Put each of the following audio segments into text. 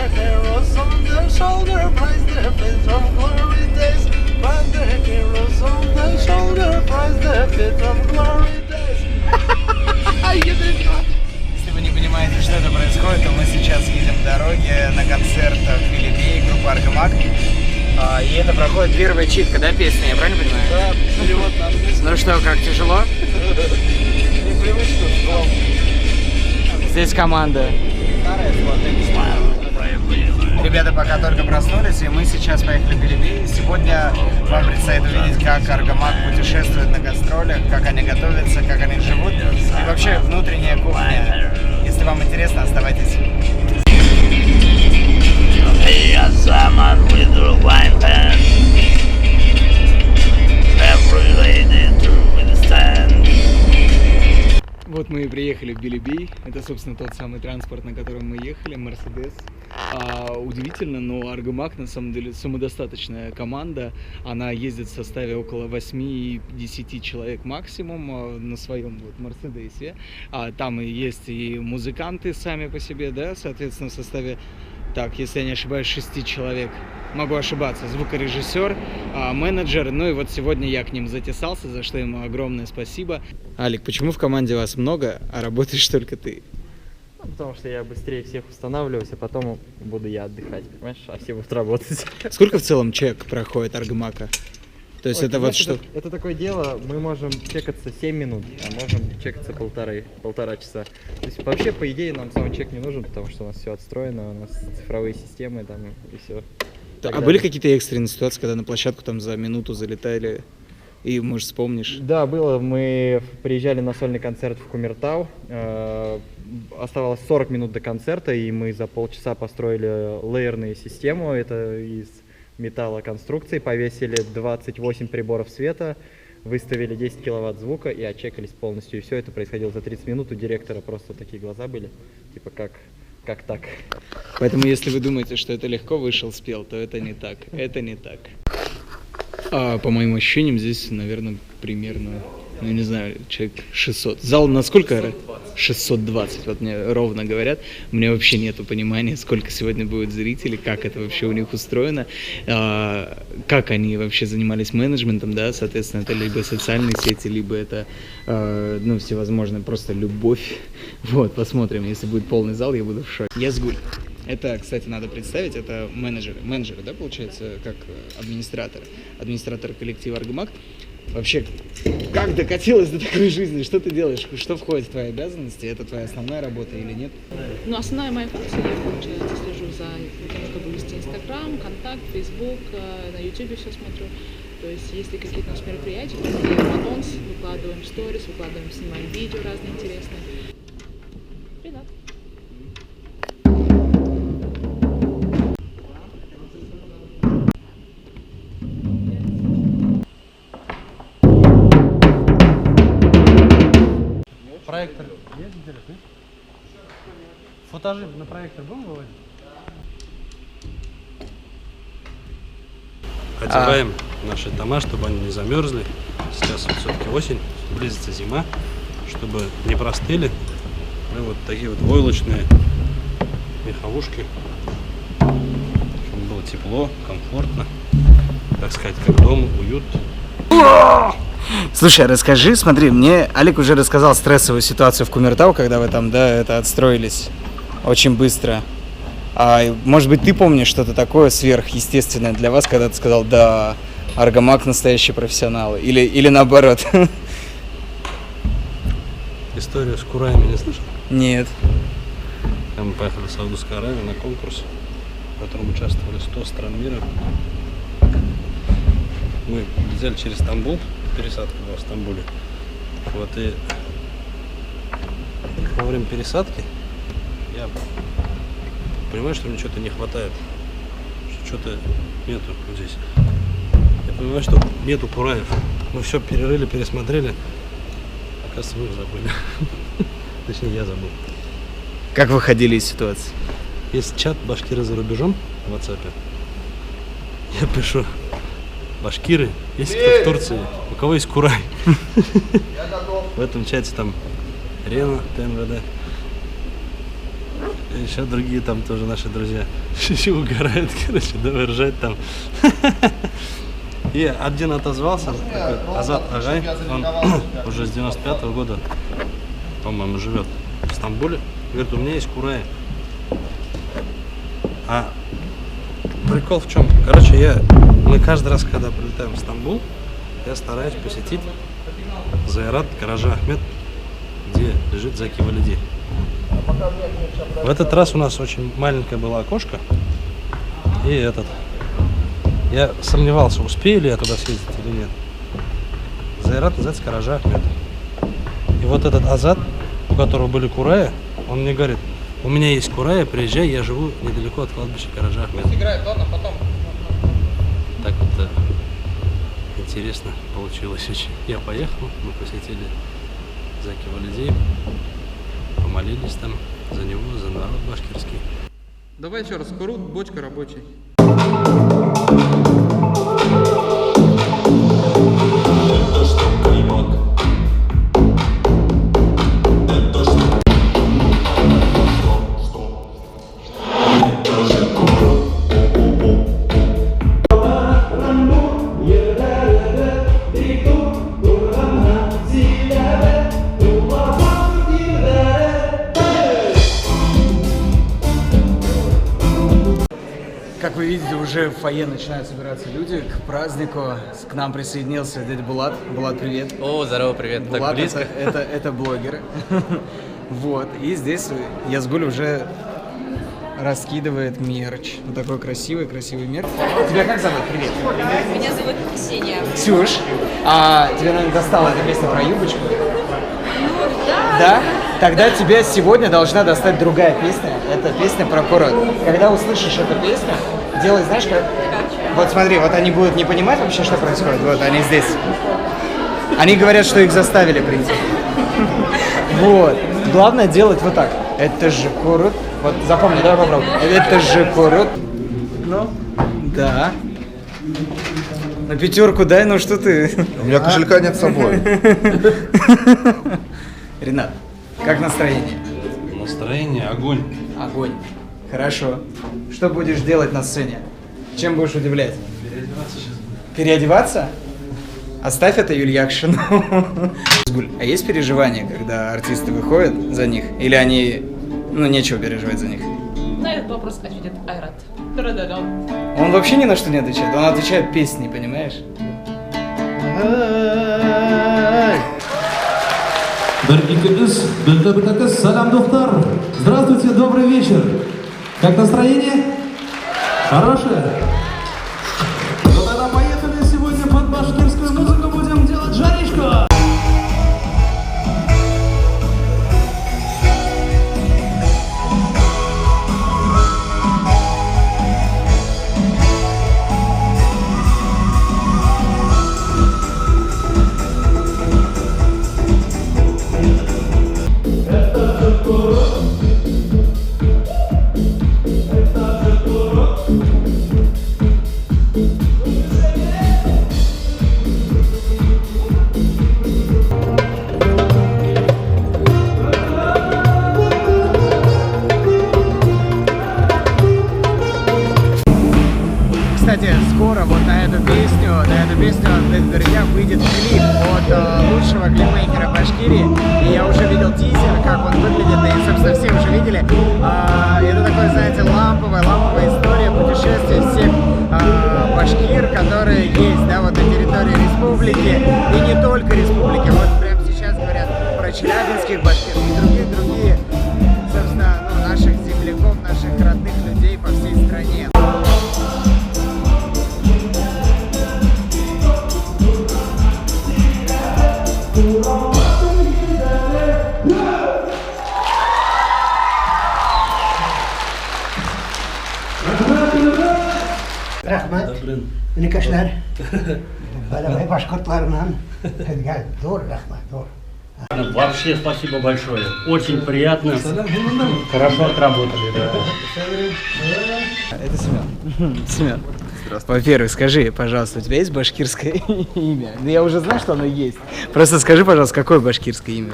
their heroes on their shoulder, prize their fate from glory days. Find their heroes on their shoulder, prize their fate from glory days. Если вы не понимаете, что это происходит, то мы сейчас едем в дороге на концерт в Белебее, группа Аргамак. И это проходит первая читка, да, песни, я правильно понимаю? Да, перевод на английский. Ну что, как тяжело? Непривычно, но... Здесь команда. Ребята пока только проснулись, и мы сейчас поехали в Белебей. Сегодня вам предстоит увидеть, как Аргамак путешествует на гастролях, как они готовятся, как они живут. И вообще внутренняя кухня. Если вам интересно, оставайтесь. Вот мы и приехали в Белебей. Это, собственно, тот самый транспорт, на котором мы ехали, Мерседес. Удивительно, но Аргамак на самом деле самодостаточная команда. Она ездит в составе около 8-10 человек максимум на своем вот Мерседесе. Там и есть и музыканты сами по себе, да, соответственно, в составе, так, если я не ошибаюсь, 6 человек. Могу ошибаться. Звукорежиссер, менеджер. Ну и вот сегодня я к ним затесался, за что ему огромное спасибо. Алик, почему в команде вас много, а работаешь только ты? Ну, потому что я быстрее всех устанавливаюсь, а потом буду я отдыхать, понимаешь? А все будут работать. Сколько в целом чек проходит Аргамака? То есть это вот что? Это такое дело, мы можем чекаться 7 минут, а можем чекаться полтора часа. То есть вообще, по идее, нам саундчек не нужен, потому что у нас все отстроено, у нас цифровые системы там и все. А были какие-то экстренные ситуации, когда на площадку там за минуту залетали, и, может, вспомнишь? Да, было. Мы приезжали на сольный концерт в Кумертау. Оставалось 40 минут до концерта, и мы за полчаса построили леерную систему. Это из металлоконструкций. Повесили 28 приборов света, выставили 10 киловатт звука и отчекались полностью. И все это происходило за 30 минут. У директора просто такие глаза были. Типа, как так? Поэтому, если вы думаете, что это легко вышел, спел, то это не так. Это не так. По моим ощущениям, здесь, наверное, примерно, ну, не знаю, человек 600. Зал насколько? 620, вот мне ровно говорят. У меня вообще нету понимания, сколько сегодня будет зрителей, как это вообще у них устроено, как они вообще занимались менеджментом, да, соответственно, это либо социальные сети, либо это, ну, всевозможная просто любовь. Вот, посмотрим, если будет полный зал, я буду в шоке. Язгуль. Это, кстати, надо представить, это менеджеры, да, получается, как администратор коллектива Аргамак. Вообще, как докатилась до такой жизни? Что ты делаешь? Что входит в твои обязанности? Это твоя основная работа или нет? Ну, основная моя функция, я, получается, слежу за тем, как буду вести Инстаграм, Контакт, Фейсбук, на Ютубе все смотрю. То есть, если какие-то у нас мероприятия, то мы делаем анонс, выкладываем сторис, снимаем видео разные интересные. Привет. Проектор есть интересный? Футажи на проектор будем выводить? Одеваем наши дома, чтобы они не замерзли. Сейчас все-таки осень, близится зима, чтобы не простыли. Мы вот такие вот войлочные меховушки, чтобы было тепло, комфортно, так сказать, как дома, уют. Слушай, расскажи, смотри, мне Алик уже рассказал стрессовую ситуацию в Кумертау, когда вы там, да, это отстроились очень быстро. Может быть, ты помнишь что-то такое сверхъестественное для вас, когда ты сказал, да, Аргамак настоящий профессионал, или наоборот? Историю с кураями не слышал? Нет. Мы поехали в Саудовскую Аравию на конкурс, в котором участвовали 100 стран мира. Мы взяли через Стамбул, пересадка была в Стамбуле. Вот, и во время пересадки я понимаю, что мне что-то не хватает, что что-то нету вот здесь. Я понимаю, что нету кураев. Мы все перерыли, пересмотрели. Оказывается, мы их забыли. Точнее, я забыл. Как выходили из ситуации? Есть чат «Башкиры за рубежом» в WhatsApp. Я пишу: башкиры, есть кто в Турции, у кого есть курай? В этом чате там Рена, ТНВД. Еще другие там тоже наши друзья угорают, короче, давай ржать там. И один отозвался, такой Азат Агай, он уже с 95-го года, по-моему, живет в Стамбуле. Говорит, у меня есть курай. А прикол в чем? Короче, мы каждый раз, когда прилетаем в Стамбул, я стараюсь посетить Зайрат Каража Ахмет, где лежит Заки Валиди. В этот раз у нас очень маленькое было окошко, и я сомневался, успею ли я туда съездить или нет. Зайрат называется Каража Ахмет. И вот этот Азат, у которого были кураи, он мне говорит, у меня есть кураи, приезжай, я живу недалеко от кладбища Каража Ахмет. Так вот интересно получилось очень. Я поехал, мы посетили Заки Валиди, помолились там за него, за народ башкирский. Давай еще раз, Курут, бочка рабочий. Как вы видите, уже в фойе начинают собираться люди к празднику. К нам присоединился дядя Булат. Булат, привет. О, здорово, привет. Булат, Так близко. это блогер. Вот. И здесь Язгуль уже раскидывает мерч. Вот такой красивый мерч. Тебя как зовут? Привет. Меня зовут Ксения. Ксюш. А тебе, наверное, достала эта песня про юбочку? Да? Тогда тебе сегодня должна достать другая песня. Это песня про Курот. Когда услышишь эту песню, делай, знаешь, как... Вот смотри, вот они будут не понимать вообще, что происходит. Вот, они здесь. Они говорят, что их заставили прийти. Вот. Главное делать вот так. Это же Курот. Вот, запомни, давай попробуем. Это же Курот. Ну? Да. На пятерку дай, ну что ты? У меня кошелька нет с собой. Ренат, как настроение? Настроение, огонь. Огонь. Хорошо. Что будешь делать на сцене? Чем будешь удивлять? Переодеваться сейчас. Переодеваться? Оставь это Юльякшину. А есть переживания, когда артисты выходят за них? Или они... Ну, нечего переживать за них? На этот вопрос ответит Айрат. Да-да-да. Он вообще ни на что не отвечает. Он отвечает песней, понимаешь? Салям, доктор. Здравствуйте, добрый вечер. Как настроение? Хорошее? Ну тогда поехали сегодня под башкирскую музыку, будем делать жаришку. Кстати, скоро вот на эту песню, друзья, выйдет клип от лучшего клипмейкера Башкирии. И я уже видел тизер, как он выглядит, и, собственно, все уже видели. Это такое, знаете, ламповая история путешествия всех башкир, которые есть, да, вот на территории республики. И не только республики. Вот прямо сейчас говорят про челябинских башкир и другие, собственно, ну, наших земляков, наших родных людей по всей стране. Rahmat, Ülkeşler, böyle başkurtlarından, gel, doğru rahmat, doğru. Вообще спасибо большое. Очень приятно. Хорошо отработали. Да. Это Семен. Семен. Во-первых, скажи, пожалуйста, у тебя есть башкирское имя? Ну, я уже знаю, что оно есть. Просто скажи, пожалуйста, какое башкирское имя?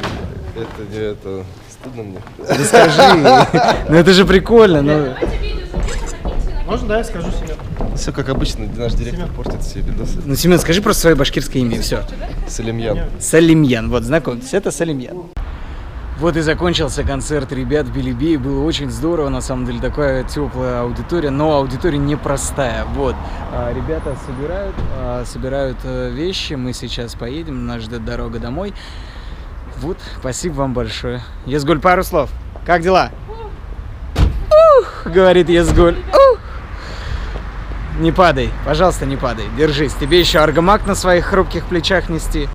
Это стыдно мне. Да скажи. Ну это же прикольно. Ну. Можно, да, я скажу себе? Все как обычно, наш директор портит все видосы. Ну, Семен, скажи просто свое башкирское имя, все. Салимьян. Салимьян, вот, знакомьтесь, это Салимьян. Вот и закончился концерт ребят в Белебее, было очень здорово, на самом деле, такая теплая аудитория, но аудитория непростая, вот. Ребята собирают вещи, мы сейчас поедем, нас ждет дорога домой. Вот, спасибо вам большое. Езгуль, пару слов, как дела? Говорит Езгуль. Не падай, пожалуйста, не падай, держись, тебе еще аргамак на своих хрупких плечах нести.